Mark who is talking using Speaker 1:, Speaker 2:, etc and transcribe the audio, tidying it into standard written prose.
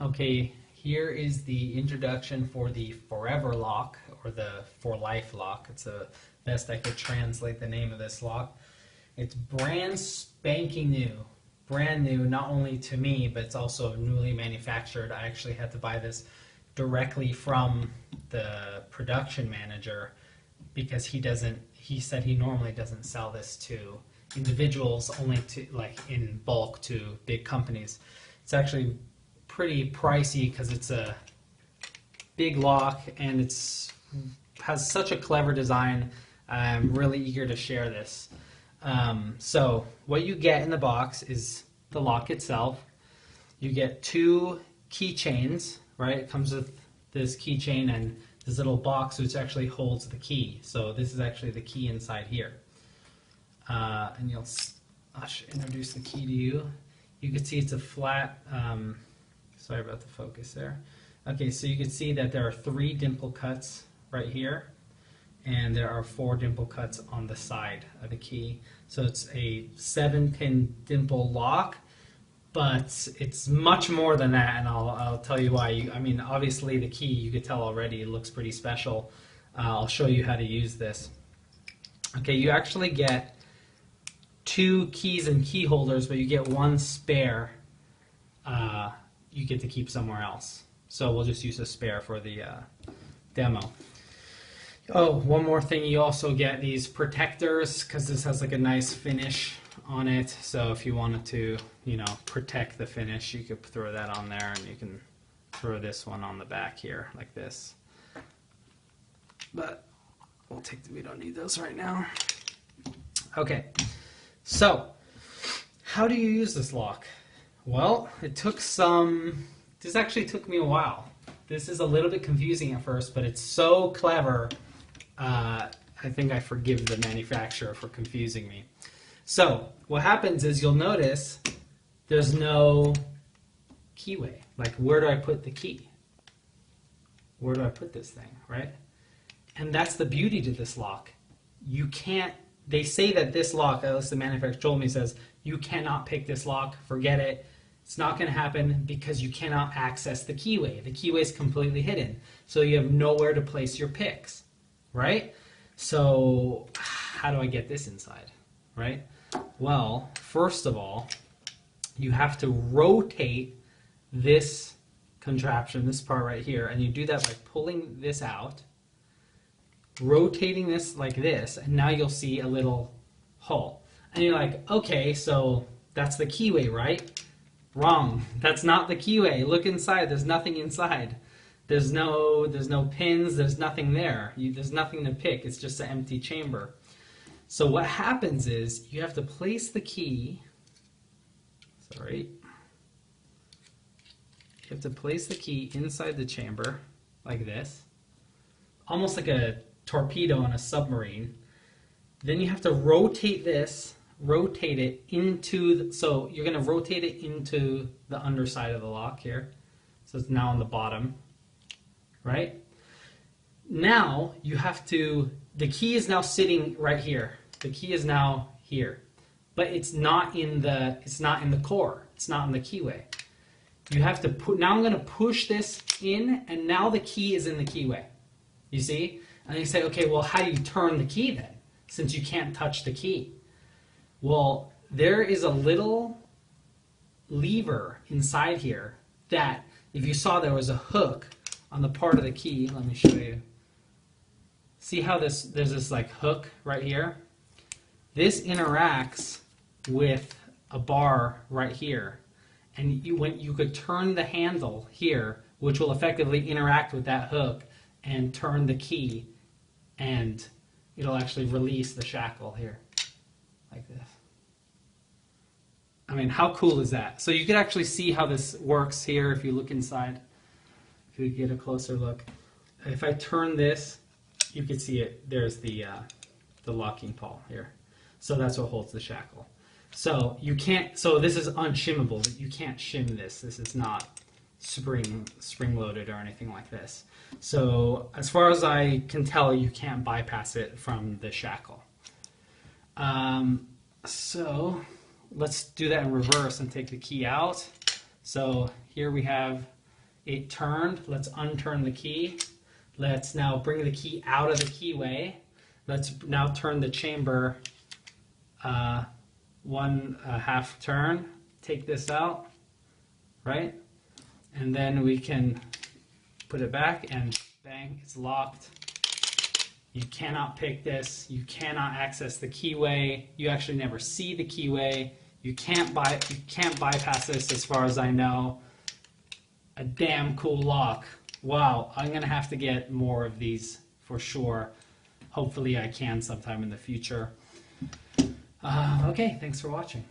Speaker 1: Okay, here is the introduction for the Forever lock, or the For Life lock. It's the best I could translate the name of this lock. It's brand spanking new. Brand new, not only to me, but it's also newly manufactured. I actually had to buy this directly from the production manager because he said he normally doesn't sell this to individuals, only to, like, in bulk to big companies. It's actually pretty pricey because it's a big lock and has such a clever design. I'm really eager to share this. So what you get in the box is the lock itself. You get 2 keychains, right? It comes with this keychain and this little box which actually holds the key. So this is actually the key inside here. And I'll introduce the key to you. You can see it's a flat, sorry about the focus there. Okay, so you can see that there are 3 dimple cuts right here, and there are 4 dimple cuts on the side of the key. So it's a 7-pin dimple lock, but it's much more than that, and I'll tell you why. I mean, obviously the key, you could tell already, it looks pretty special. I'll show you how to use this. Okay, you actually get 2 keys and key holders, but you get 1 spare you get to keep somewhere else. So we'll just use a spare for the demo. Oh, one more thing, you also get these protectors because this has like a nice finish on it. So if you wanted to, protect the finish, you could throw that on there, and you can throw this one on the back here like this. But we don't need those right now. Okay. So, how do you use this lock? Well, this actually took me a while. This is a little bit confusing at first, but it's so clever, I think I forgive the manufacturer for confusing me. So, what happens is you'll notice there's no keyway. Like, where do I put the key? Where do I put this thing, right? And that's the beauty to this lock. You can't. They say that this lock, at least the manufacturer told me, says you cannot pick this lock, forget it. It's not going to happen because you cannot access the keyway. The keyway is completely hidden. So you have nowhere to place your picks, right? So how do I get this inside, right? Well, first of all, you have to rotate this contraption, this part right here, and you do that by pulling this out, rotating this like this, and now you'll see a little hole. And you're like, okay, so that's the keyway, right? Wrong. That's not the keyway. Look inside. There's nothing inside. There's no pins. There's nothing there. There's nothing to pick. It's just an empty chamber. So what happens is you have to place the key. Sorry. You have to place the key inside the chamber like this, almost like a torpedo on a submarine. Then you have to rotate this, rotate it into, so you're going to rotate it into the underside of the lock here. So it's now on the bottom, right? Now you have to, the key is now sitting right here. The key is now here, but it's not in the core. It's not in the keyway. You have to put, now I'm going to push this in, and now the key is in the keyway. You see? And you say, okay, well, how do you turn the key then, since you can't touch the key? Well, there is a little lever inside here that, if you saw there was a hook on the part of the key, let me show you. See how there's this like hook right here? This interacts with a bar right here. And you could turn the handle here, which will effectively interact with that hook and turn the key, and it'll actually release the shackle here, like this. I mean, how cool is that? So you can actually see how this works here if you look inside. If you get a closer look. If I turn this, you can see it. There's the locking pawl here. So that's what holds the shackle. So you can't, so this is unshimmable, but you can't shim this. This is not spring loaded or anything like this. So as far as I can tell, you can't bypass it from the shackle. So let's do that in reverse and take the key out. So here we have it turned. Let's unturn the key. Let's now bring the key out of the keyway. Let's now turn the chamber 1/2 turn. Take this out, right? And then we can put it back and bang, it's locked. You cannot pick this. You cannot access the keyway. You actually never see the keyway. You can't bypass this as far as I know. A damn cool lock. Wow, I'm gonna have to get more of these for sure. Hopefully I can sometime in the future. Okay, thanks for watching.